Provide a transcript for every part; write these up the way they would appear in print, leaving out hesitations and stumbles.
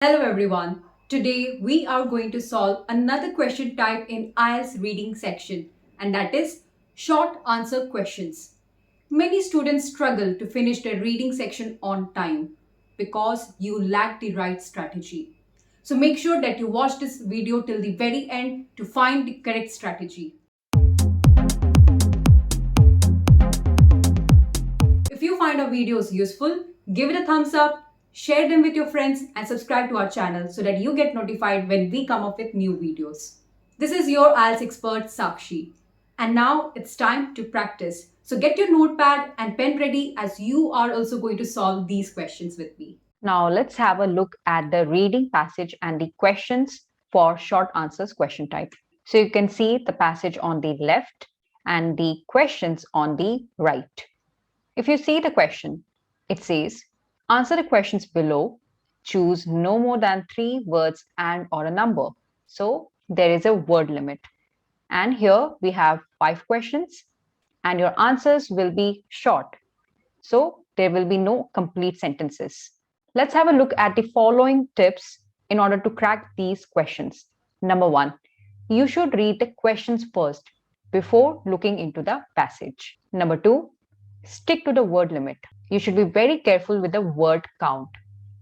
Hello everyone. Today we are going to solve another question type in IELTS reading section, and that is short answer questions. Many students struggle to finish their reading section on time because you lack the right strategy. So make sure that you watch this video till the very end to find the correct strategy. If you find our videos useful, give it a thumbs up, share them with your friends, and subscribe to our channel so that you get notified when we come up with new videos. This is your IELTS expert Sakshi. And now it's time to practice. So get your notepad and pen ready as you are also going to solve these questions with me. Now let's have a look at the reading passage and the questions for short answers question type. So you can see the passage on the left and the questions on the right. If you see the question, it says, answer the questions below, choose no more than 3 words and or a number. So there is a word limit. And here we have 5 questions and your answers will be short. So there will be no complete sentences. Let's have a look at the following tips in order to crack these questions. Number 1, you should read the questions first before looking into the passage. Number 2, stick to the word limit. You should be very careful with the word count.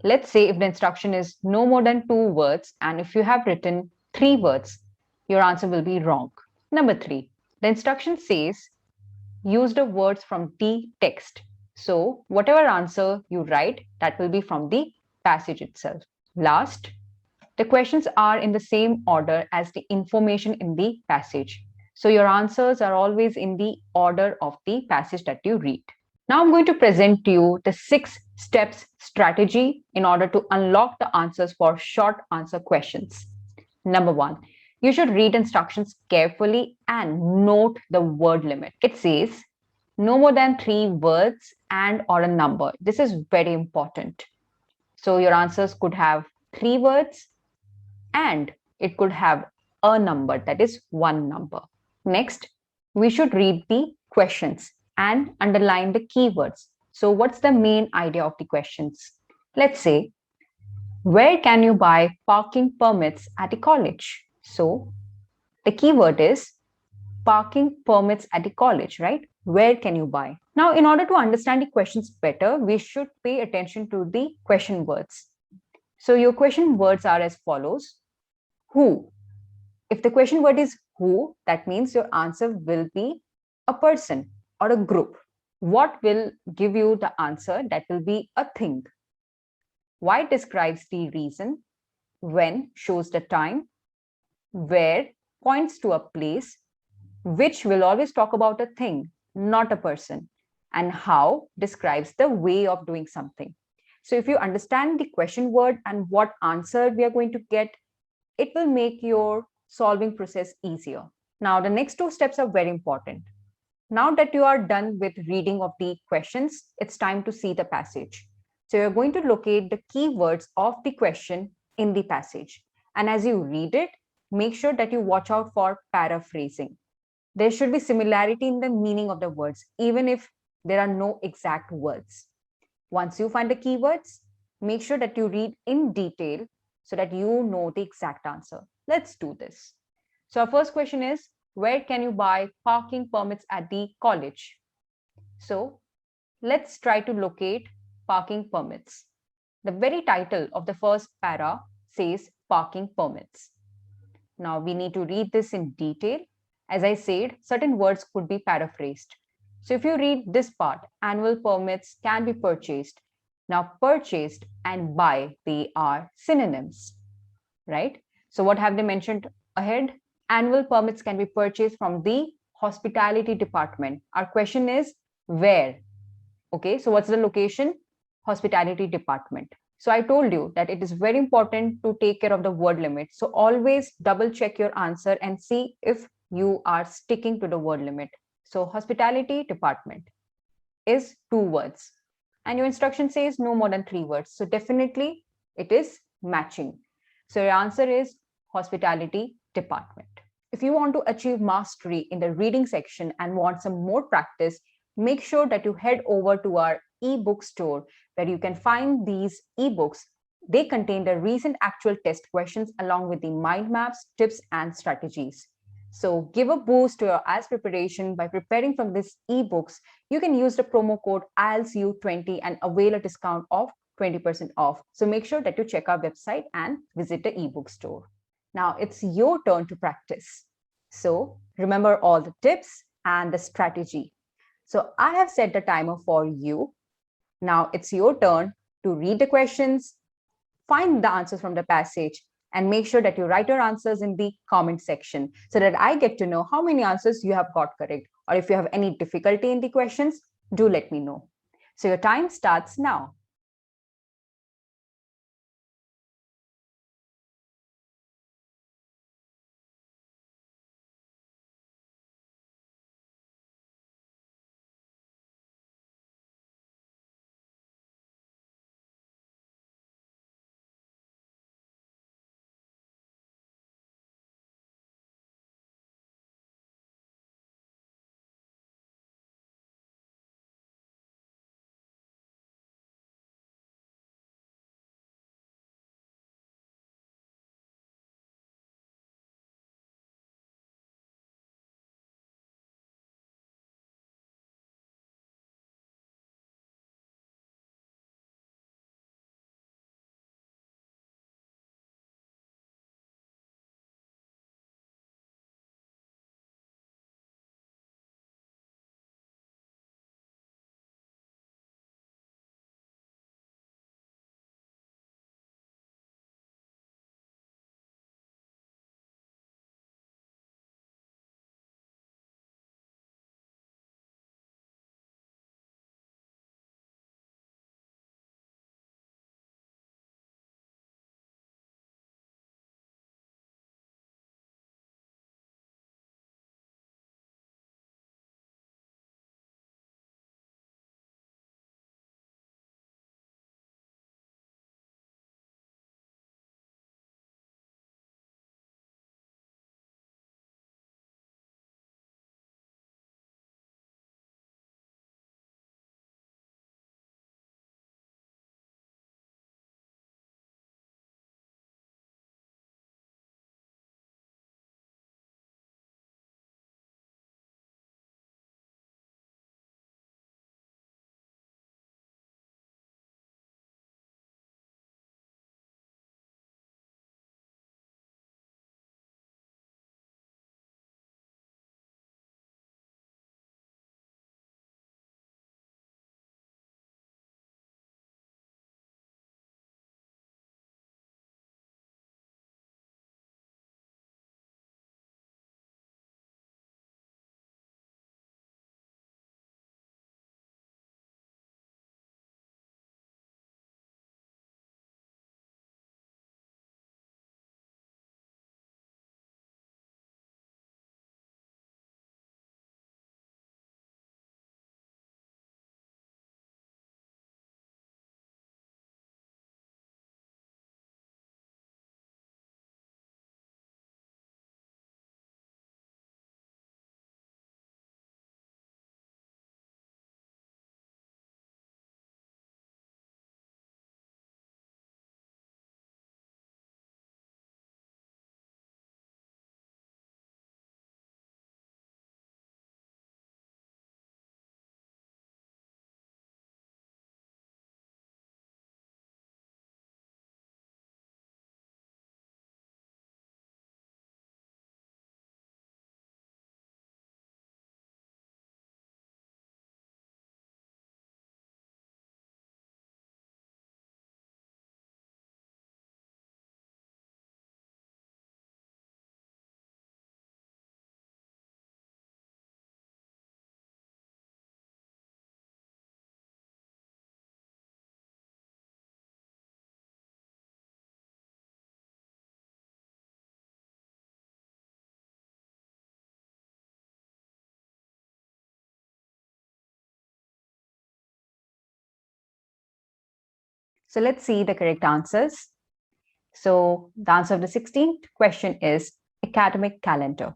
Let's say if the instruction is no more than 2 words and if you have written 3 words, your answer will be wrong. Number 3, the instruction says use the words from the text. So whatever answer you write, that will be from the passage itself. Last, the questions are in the same order as the information in the passage. So your answers are always in the order of the passage that you read. Now I'm going to present to you the 6 steps strategy in order to unlock the answers for short answer questions. Number 1, you should read instructions carefully and note the word limit. It says no more than 3 words and or a number. This is very important. So your answers could have 3 words and it could have a number, that is 1 number. Next, we should read the questions and underline the keywords. So what's the main idea of the questions? Let's say, where can you buy parking permits at the college? So the keyword is parking permits at the college, right? Where can you buy? Now, in order to understand the questions better, we should pay attention to the question words. So your question words are as follows. Who? If the question word is who, that means your answer will be a person or a group. What will give you the answer? That will be a thing. Why describes the reason. When shows the time. Where points to a place. Which will always talk about a thing, not a person. And how describes the way of doing something. So if you understand the question word and what answer we are going to get, it will make your solving process easier. Now, the next 2 steps are very important. Now that you are done with reading of the questions, it's time to see the passage. So you're going to locate the keywords of the question in the passage. And as you read it, make sure that you watch out for paraphrasing. There should be similarity in the meaning of the words, even if there are no exact words. Once you find the keywords, make sure that you read in detail so that you know the exact answer. Let's do this. So our first question is, where can you buy parking permits at the college? So let's try to locate parking permits. The very title of the first para says parking permits. Now we need to read this in detail. As I said, certain words could be paraphrased. So if you read this part, annual permits can be purchased. Now purchased and buy, they are synonyms, right? So what have they mentioned ahead? Annual permits can be purchased from the hospitality department. Our question is where? Okay, so what's the location? Hospitality department. So I told you that it is very important to take care of the word limit. So always double check your answer and see if you are sticking to the word limit. So hospitality department is 2 words and your instruction says no more than 3 words. So definitely it is matching. So your answer is hospitality department. If you want to achieve mastery in the reading section and want some more practice, make sure that you head over to our ebook store where you can find these ebooks They contain the recent actual test questions along with the mind maps, tips, and strategies. So give a boost to your IELTS preparation by preparing from these ebooks. You can use the promo code IELTSU20 and avail a discount of 20% off. So make sure that you check our website and visit the ebook store. Now it's your turn to practice. So remember all the tips and the strategy. So I have set the timer for you. Now it's your turn to read the questions, find the answers from the passage, and make sure that you write your answers in the comment section so that I get to know how many answers you have got correct. Or if you have any difficulty in the questions, do let me know. So your time starts now. So let's see the correct answers. So the answer of the 16th question is academic calendar.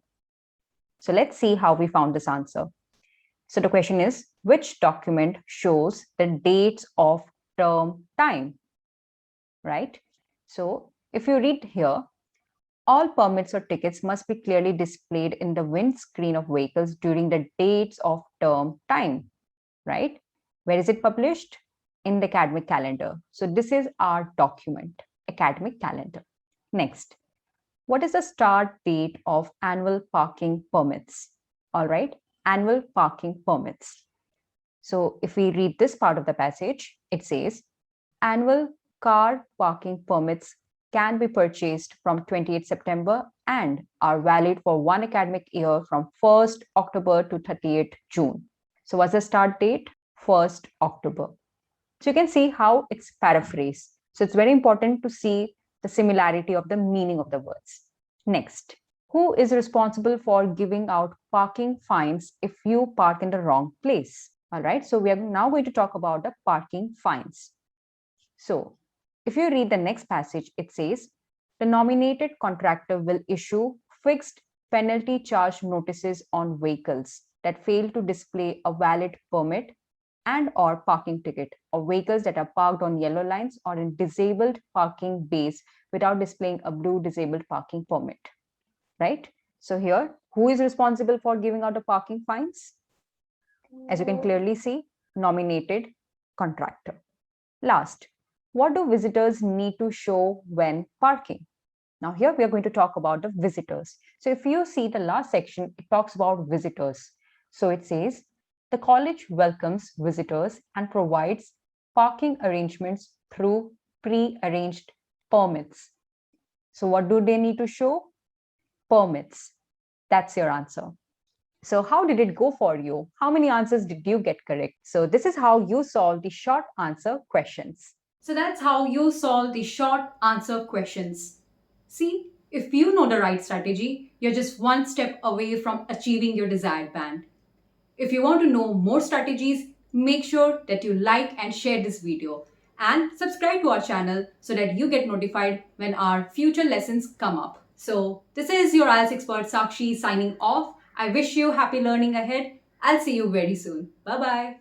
So let's see how we found this answer. So the question is, which document shows the dates of term time? right? So if you read here, all permits or tickets must be clearly displayed in the windscreen of vehicles during the dates of term time, right? Where is it published? In the academic calendar. So this is our document, academic calendar. Next, what is the start date of annual parking permits? All right, annual parking permits. So if we read this part of the passage, it says annual car parking permits can be purchased from 28 September and are valid for one academic year from 1st October to 30th June. So what's the start date? 1st October. So you can see how it's paraphrased. So it's very important to see the similarity of the meaning of the words. Next, who is responsible for giving out parking fines if you park in the wrong place? All right, so we are now going to talk about the parking fines. So if you read the next passage, it says the nominated contractor will issue fixed penalty charge notices on vehicles that fail to display a valid permit and or parking ticket, or vehicles that are parked on yellow lines or in disabled parking bays without displaying a blue disabled parking permit, right? So here, who is responsible for giving out the parking fines? As you can clearly see, nominated contractor. Last, what do visitors need to show when parking? Now here we are going to talk about the visitors. So if you see the last section, it talks about visitors. So it says, the college welcomes visitors and provides parking arrangements through pre-arranged permits. So what do they need to show? Permits. That's your answer. So how did it go for you? How many answers did you get correct? So this is how you solve the short answer questions. So that's how you solve the short answer questions. See, if you know the right strategy, you're just one step away from achieving your desired band. If you want to know more strategies, make sure that you like and share this video and subscribe to our channel so that you get notified when our future lessons come up. So, this is your IELTS expert Sakshi signing off. I wish you happy learning ahead. I'll see you very soon. Bye bye.